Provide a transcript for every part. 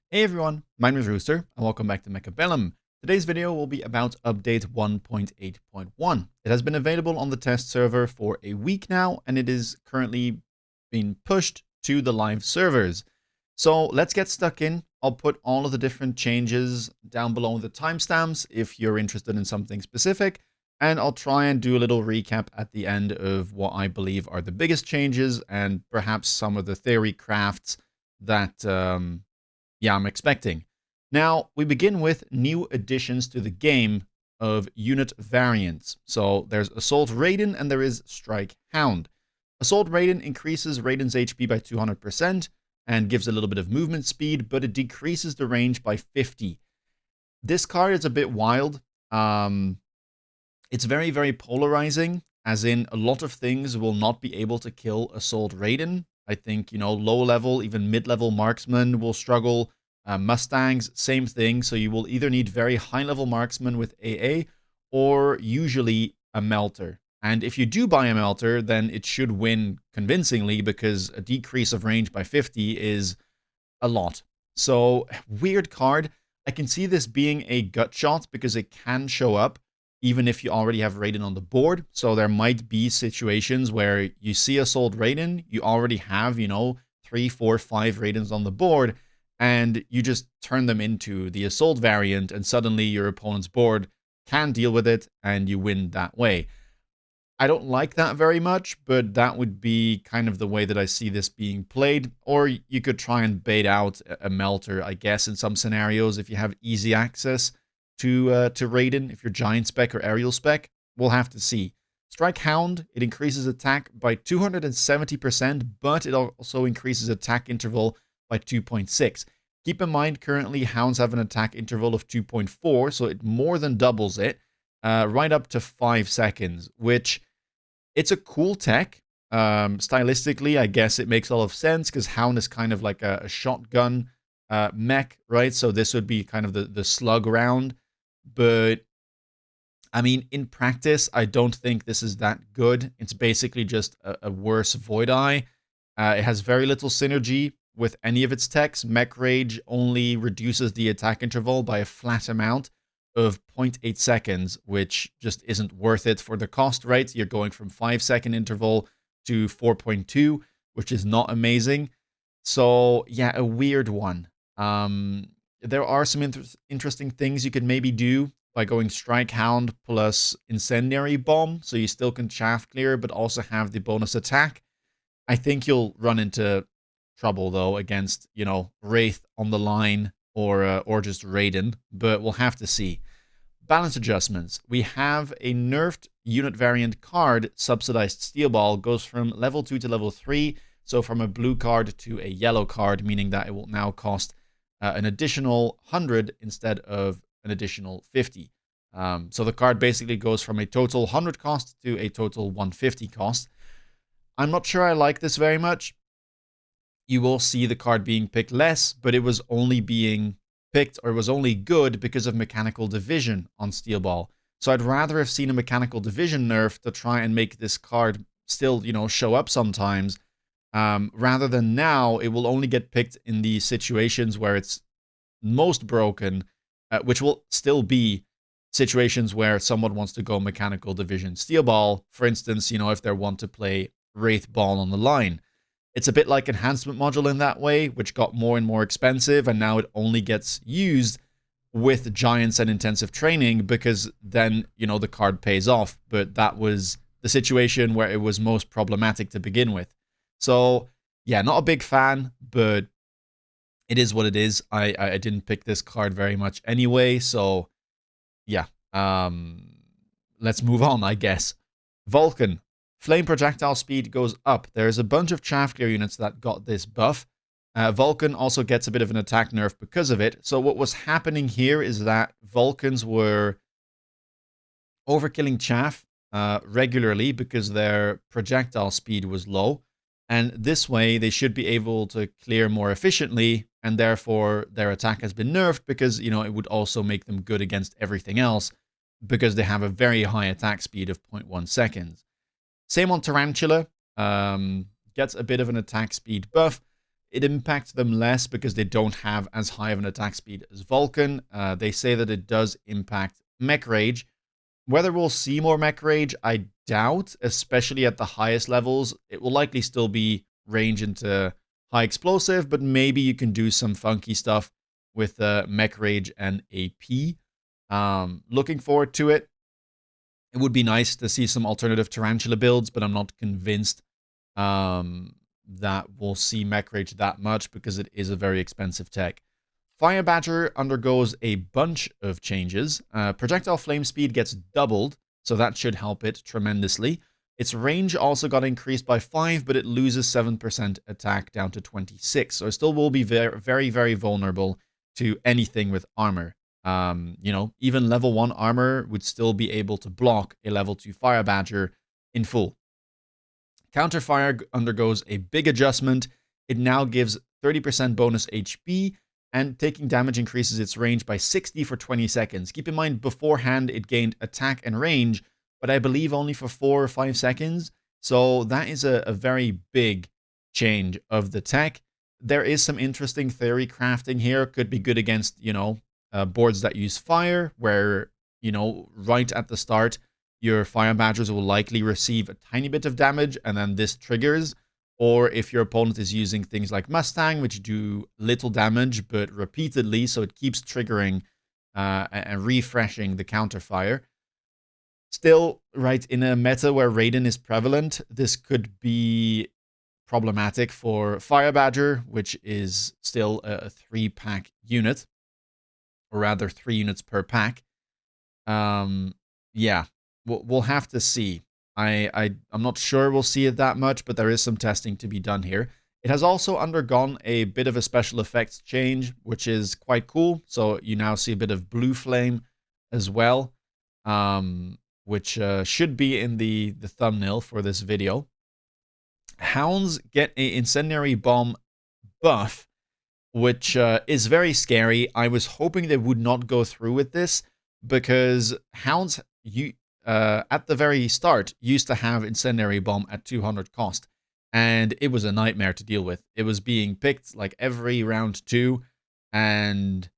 Hey everyone, my name is Rooster, and welcome back to Mechabellum. Today's video will be about update 1.8.1. It has been available on the test server for a week now, and it is currently being pushed to the live servers. So let's get stuck in. I'll put all of the different changes down below in the timestamps if you're interested in something specific, and I'll try and do a little recap at the end of what I believe are the biggest changes and perhaps some of the theory crafts that I'm expecting. Now, we begin with new additions to the game of unit variants. So there's Assault Raiden and there is Strike Hound. Assault Raiden increases Raiden's HP by 200% and gives a little bit of movement speed, but it decreases the range by 50. This card is a bit wild. It's very, very polarizing, as in a lot of things will not be able to kill Assault Raiden. I think, low level, even mid-level marksmen will struggle. Mustangs, same thing. So you will either need very high-level marksmen with AA or usually a melter. And if you do buy a melter, then it should win convincingly because a decrease of range by 50 is a lot. So, weird card. I can see this being a gut shot because it can show up even if you already have Raiden on the board. So there might be situations where you see Assault Raiden, you already have, 3, 4, 5 Raidens on the board, and you just turn them into the Assault variant, and suddenly your opponent's board can deal with it, and you win that way. I don't like that very much, but that would be kind of the way that I see this being played. Or you could try and bait out a melter, I guess, in some scenarios if you have easy access to Raiden. If you're Giant Spec or Aerial Spec, we'll have to see. Strike Hound, it increases attack by 270%, but it also increases attack interval by 2.6. Keep in mind, currently Hounds have an attack interval of 2.4, so it more than doubles it, right up to 5 seconds, which it's a cool tech. Stylistically, I guess it makes a lot of sense because Hound is kind of like a shotgun mech, right? So this would be kind of the slug round. But I mean, in practice, I don't think this is that good. It's basically just a worse Void Eye. It has very little synergy with any of its techs. Mech Rage only reduces the attack interval by a flat amount of 0.8 seconds, which just isn't worth it for the cost, right? You're going from 5-second interval to 4.2, which is not amazing. So, yeah, a weird one. There are some interesting things you could maybe do by going Strike Hound plus Incendiary Bomb, so you still can chaff clear, but also have the bonus attack. I think you'll run into trouble, though, against, Wraith on the line or just Raiden, but we'll have to see. Balance adjustments. We have a nerfed unit variant card, Subsidized Steel Ball, goes from level 2 to level 3, so from a blue card to a yellow card, meaning that it will now cost an additional 100 instead of an additional 50. So the card basically goes from a total 100 cost to a total 150 cost. I'm not sure I like this very much. You will see the card being picked less, but it was only being picked, or it was only good because of Mechanical Division on Steel Ball. So I'd rather have seen a Mechanical Division nerf to try and make this card still, show up sometimes. Rather than now, it will only get picked in the situations where it's most broken, which will still be situations where someone wants to go Mechanical Division Steel Ball. For instance, if they want to play Wraith Ball on the line. It's a bit like Enhancement Module in that way, which got more and more expensive, and now it only gets used with Giants and Intensive Training because then, the card pays off. But that was the situation where it was most problematic to begin with. So, yeah, not a big fan, but it is what it is. I didn't pick this card very much anyway, so yeah. Let's move on, I guess. Vulcan. Flame projectile speed goes up. There's a bunch of chaff clear units that got this buff. Vulcan also gets a bit of an attack nerf because of it. So what was happening here is that Vulcans were overkilling chaff regularly because their projectile speed was low. And this way, they should be able to clear more efficiently, and therefore their attack has been nerfed because, it would also make them good against everything else because they have a very high attack speed of 0.1 seconds. Same on Tarantula, gets a bit of an attack speed buff. it impacts them less because they don't have as high of an attack speed as Vulcan. They say that it does impact Mech Rage. Whether we'll see more Mech Rage, I doubt, especially at the highest levels. It will likely still be range into high explosive, but maybe you can do some funky stuff with Mech Rage and AP. Looking forward to it. It would be nice to see some alternative Tarantula builds, but I'm not convinced that we'll see Mech Rage that much because it is a very expensive tech. Fire Badger undergoes a bunch of changes. Projectile flame speed gets doubled, so that should help it tremendously. Its range also got increased by 5, but it loses 7% attack down to 26. So it still will be very, very, very vulnerable to anything with armor. You know, even level 1 armor would still be able to block a level 2 Fire Badger in full. Counterfire undergoes a big adjustment. It now gives 30% bonus HP, and taking damage increases its range by 60 for 20 seconds. Keep in mind, beforehand it gained attack and range, but I believe only for 4 or 5 seconds. So that is a very big change of the tech. There is some interesting theory crafting here. Could be good against, you know, boards that use fire, where, you know, right at the start, your Fire Badgers will likely receive a tiny bit of damage, and then this triggers. Or if your opponent is using things like Mustang, which do little damage, but repeatedly, so it keeps triggering and refreshing the counterfire. Still, right, in a meta where Raiden is prevalent, this could be problematic for Fire Badger, which is still a 3-pack unit, or rather 3 units per pack. Yeah, we'll have to see. I'm not sure we'll see it that much, but there is some testing to be done here. It has also undergone a bit of a special effects change, which is quite cool. So you now see a bit of blue flame as well, which should be in the thumbnail for this video. Hounds get an incendiary bomb buff, which is very scary. I was hoping they would not go through with this, because Hounds, at the very start, used to have incendiary bomb at 200 cost, and it was a nightmare to deal with. It was being picked like every round 2, and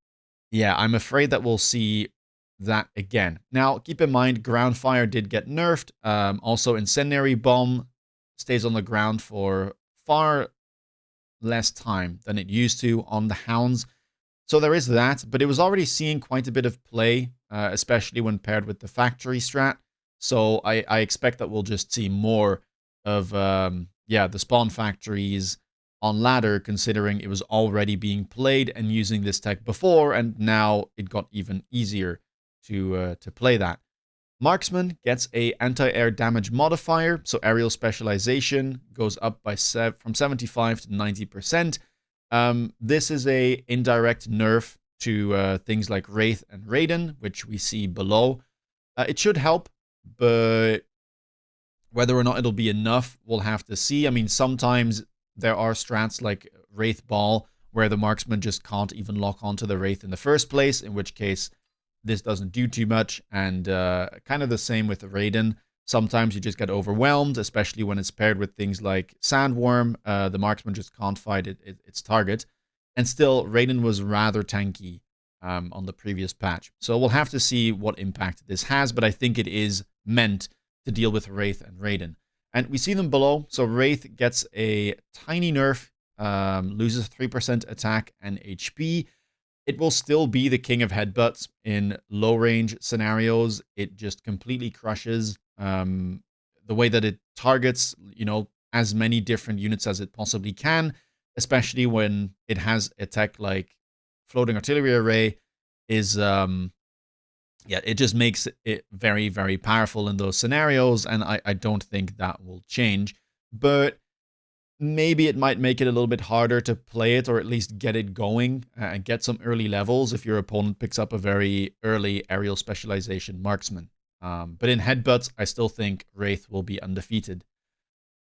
yeah, I'm afraid that we'll see that again. Now, keep in mind, ground fire did get nerfed. Also, incendiary bomb stays on the ground for far less time than it used to on the Hounds. So there is that, but it was already seeing quite a bit of play, especially when paired with the factory strat. So I expect that we'll just see more of, the spawn factories on ladder, considering it was already being played and using this tech before, and now it got even easier to play that. Marksman gets a anti-air damage modifier, so aerial specialization goes up by from 75 to 90%. This is a indirect nerf to things like Wraith and Raiden, which we see below. It should help, but whether or not it'll be enough, we'll have to see. I mean, sometimes there are strats like Wraith Ball, where the Marksman just can't even lock onto the Wraith in the first place, in which case this doesn't do too much. And kind of the same with Raiden. Sometimes you just get overwhelmed, especially when it's paired with things like Sandworm. The Marksman just can't fight its target. And still, Raiden was rather tanky on the previous patch. So we'll have to see what impact this has, but I think it is meant to deal with Wraith and Raiden. And we see them below. So Wraith gets a tiny nerf, loses 3% attack and HP. It will still be the king of headbutts in low-range scenarios. It just completely crushes the way that it targets, you know, as many different units as it possibly can, especially when it has a tech like Floating Artillery Array is, it just makes it very, very powerful in those scenarios, and I don't think that will change. But maybe it might make it a little bit harder to play it, or at least get it going and get some early levels if your opponent picks up a very early aerial specialization Marksman. But in headbutts, I still think Wraith will be undefeated.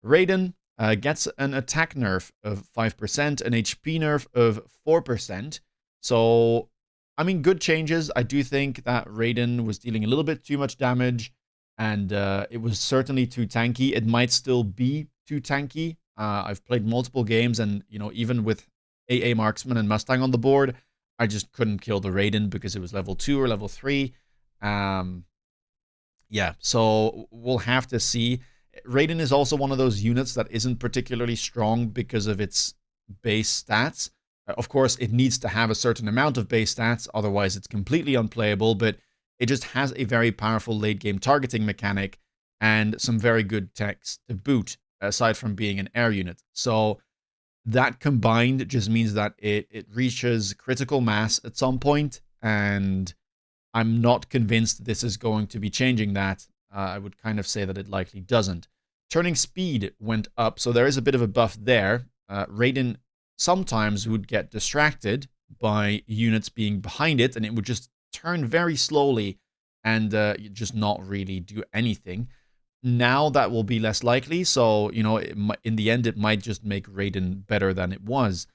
Raiden gets an attack nerf of 5%, an HP nerf of 4%. So, I mean, good changes. I do think that Raiden was dealing a little bit too much damage, and it was certainly too tanky. It might still be too tanky. I've played multiple games, and you know, even with AA Marksman and Mustang on the board, I just couldn't kill the Raiden because it was level 2 or level 3. Yeah, so we'll have to see. Raiden is also one of those units that isn't particularly strong because of its base stats. Of course, it needs to have a certain amount of base stats, otherwise it's completely unplayable, but it just has a very powerful late game targeting mechanic and some very good techs to boot, aside from being an air unit. So that combined just means that it reaches critical mass at some point, and I'm not convinced this is going to be changing that. I would kind of say that it likely doesn't. Turning speed went up, so there is a bit of a buff there. Raiden sometimes would get distracted by units being behind it, and it would just turn very slowly and just not really do anything. Now that will be less likely, so, you know, in the end, it might just make Raiden better than it was.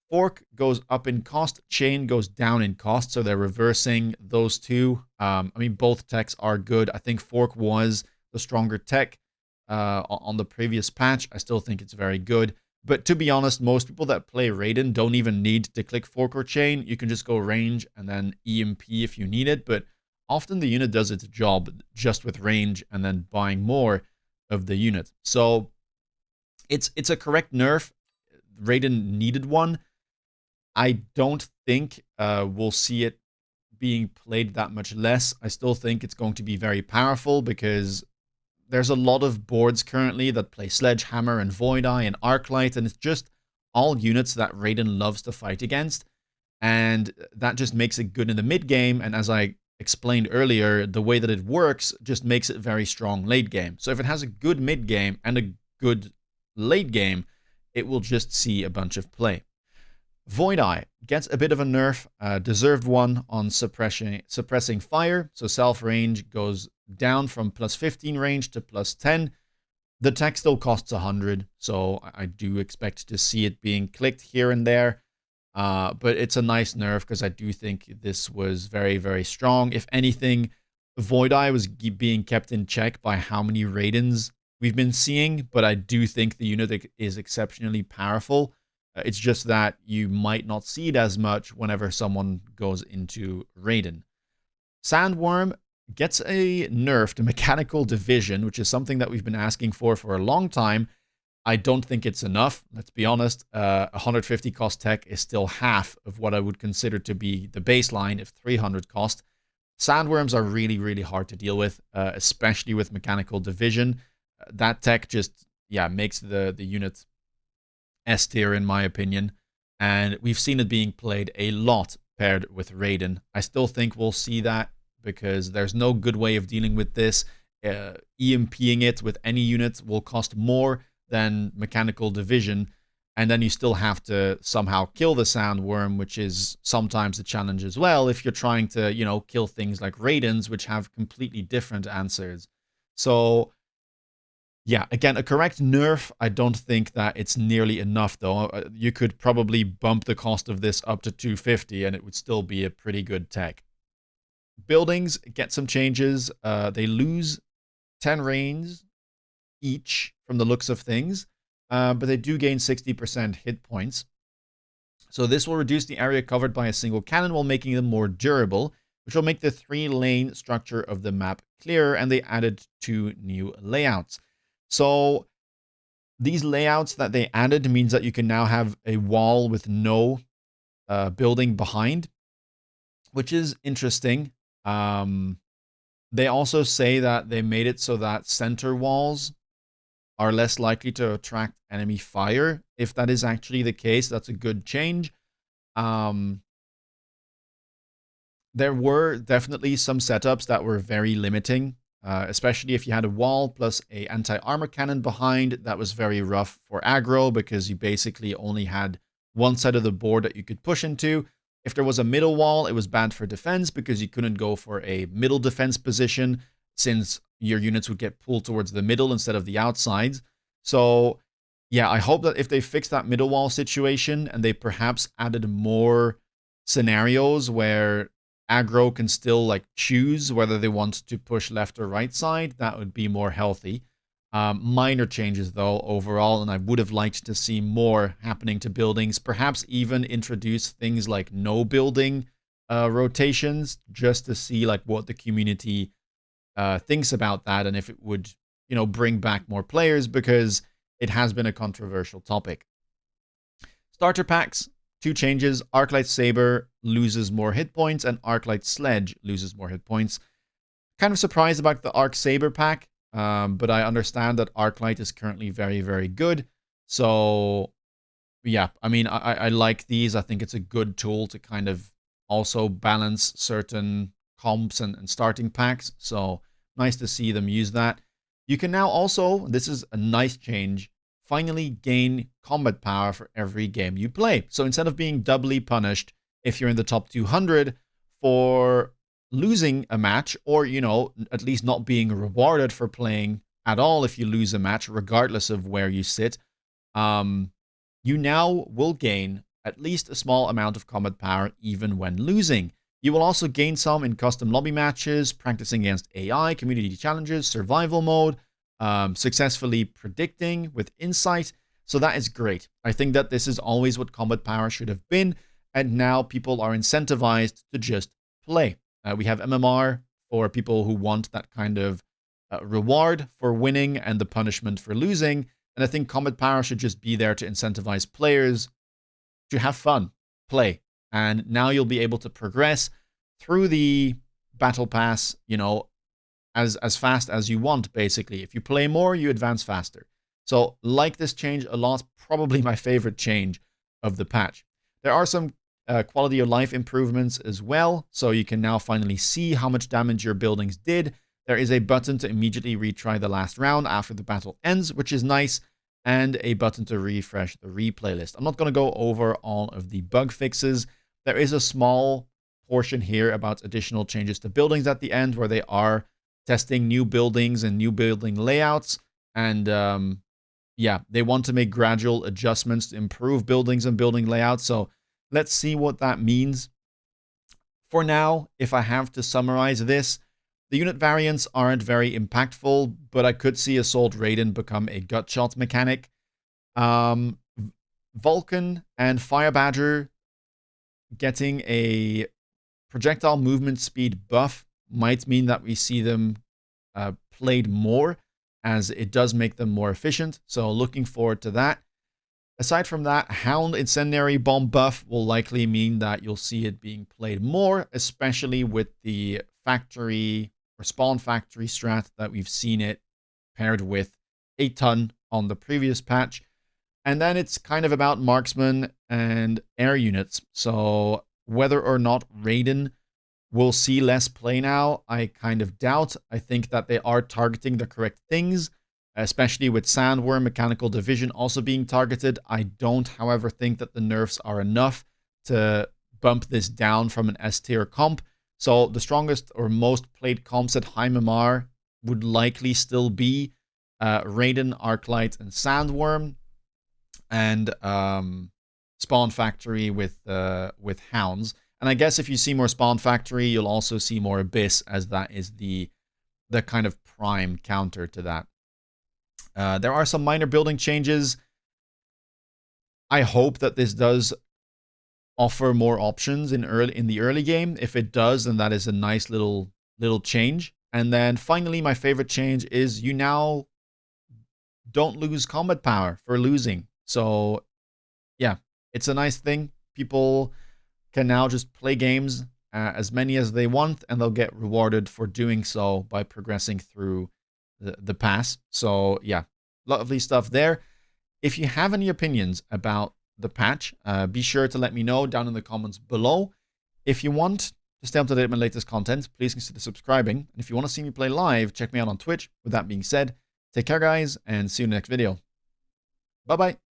Fork goes up in cost, Chain goes down in cost, so they're reversing those two. I mean, both techs are good. I think Fork was the stronger tech on the previous patch. I still think it's very good. But to be honest, most people that play Raiden don't even need to click Fork or Chain. You can just go range and then EMP if you need it. But often the unit does its job just with range and then buying more of the unit. So it's a correct nerf. Raiden needed one. I don't think we'll see it being played that much less. I still think it's going to be very powerful because there's a lot of boards currently that play Sledgehammer and Void Eye and Arclight, and it's just all units that Raiden loves to fight against, and that just makes it good in the mid game. And as I explained earlier, the way that it works just makes it very strong late game. So if it has a good mid game and a good late game, it will just see a bunch of play. Void Eye gets a bit of a nerf, deserved one on suppressing fire, so self range goes down from plus 15 range to plus 10. The tech still costs 100, so I do expect to see it being clicked here and there, but it's a nice nerf because I do think this was very, very strong. If anything, Void Eye was being kept in check by how many Raidens we've been seeing, but I do think the unit is exceptionally powerful. It's just that you might not see it as much whenever someone goes into Raiden. Sandworm gets a nerf to Mechanical Division, which is something that we've been asking for a long time. I don't think it's enough, let's be honest. 150 cost tech is still half of what I would consider to be the baseline of 300 cost. Sandworms are really, really hard to deal with, especially with Mechanical Division. That tech just, yeah, makes the unit S tier in my opinion, and we've seen it being played a lot paired with Raiden. I still think we'll see that because there's no good way of dealing with this. EMPing it with any unit will cost more than Mechanical Division, and then you still have to somehow kill the Sandworm, which is sometimes a challenge as well if you're trying to, you know, kill things like Raidens, which have completely different answers. So yeah, again, a correct nerf. I don't think that it's nearly enough, though. You could probably bump the cost of this up to 250, and it would still be a pretty good tech. Buildings get some changes. They lose 10 range each from the looks of things, but they do gain 60% hit points. So this will reduce the area covered by a single cannon while making them more durable, which will make the 3-lane structure of the map clearer, and they added 2 new layouts. So these layouts that they added means that you can now have a wall with no building behind, which is interesting. They also say that they made it so that center walls are less likely to attract enemy fire. If that is actually the case, that's a good change. There were definitely some setups that were very limiting. Especially if you had a wall plus a anti-armor cannon behind, that was very rough for aggro because you basically only had one side of the board that you could push into. If there was a middle wall, it was bad for defense because you couldn't go for a middle defense position since your units would get pulled towards the middle instead of the outsides. So yeah, I hope that if they fix that middle wall situation and they perhaps added more scenarios where aggro can still like choose whether they want to push left or right side, that would be more healthy. Minor changes, though, overall, and I would have liked to see more happening to buildings. Perhaps even introduce things like no building rotations, just to see like what the community thinks about that, and if it would, bring back more players, because it has been a controversial topic. Starter packs, 2 changes. Arclight Saber loses more hit points, and Arclight Sledge loses more hit points. Kind of surprised about the Arc Saber pack, but I understand that Arclight is currently very, very good. So, yeah, I mean, I like these. I think it's a good tool to kind of also balance certain comps and starting packs. So, nice to see them use that. You can now also, this is a nice change, finally gain combat power for every game you play. So instead of being doubly punished if you're in the top 200 for losing a match, or, at least not being rewarded for playing at all if you lose a match, regardless of where you sit, you now will gain at least a small amount of combat power even when losing. You will also gain some in custom lobby matches, practicing against AI, community challenges, survival mode, successfully predicting with insight. So that is great. I think that this is always what combat power should have been, and now people are incentivized to just play. We have MMR for people who want that kind of reward for winning and the punishment for losing. And I think combat power should just be there to incentivize players to have fun, play. And now you'll be able to progress through the battle pass, as fast as you want, basically. If you play more, you advance faster. So, like this change a lot, probably my favorite change of the patch. There are some quality of life improvements as well, so you can now finally see how much damage your buildings did. There is a button to immediately retry the last round after the battle ends, which is nice, and a button to refresh the replay list. I'm not going to go over all of the bug fixes. There is a small portion here about additional changes to buildings at the end, where they are testing new buildings and new building layouts, and yeah, they want to make gradual adjustments to improve buildings and building layouts. So let's see what that means. For now, if I have to summarize this, the unit variants aren't very impactful, but I could see Assault Raiden become a gut shot mechanic. Vulcan and Fire Badger getting a projectile movement speed buff might mean that we see them played more, as it does make them more efficient. So looking forward to that. Aside from that, Hound Incendiary Bomb buff will likely mean that you'll see it being played more, especially with the factory or spawn factory strat that we've seen it paired with a ton on the previous patch. And then it's kind of about Marksman and air units. So whether or not Raiden will see less play now, I kind of doubt. I think that they are targeting the correct things, especially with Sandworm Mechanical Division also being targeted. I don't, however, think that the nerfs are enough to bump this down from an S tier comp. So the strongest or most played comps at high MMR would likely still be Raiden, Arclight, and Sandworm, and Spawn Factory with Hounds. And I guess if you see more Spawn Factory, you'll also see more Abyss, as that is the kind of prime counter to that. There are some minor building changes. I hope that this does offer more options in the early game. If it does, then that is a nice little change. And then finally, my favorite change is you now don't lose combat power for losing. So yeah, it's a nice thing. People can now just play games as many as they want, and they'll get rewarded for doing so by progressing through the pass. So yeah, lovely stuff there. If you have any opinions about the patch, be sure to let me know down in the comments below. If you want to stay up to date with my latest content, please consider subscribing. And if you want to see me play live, check me out on Twitch. With that being said, take care, guys, and see you in the next video. Bye-bye.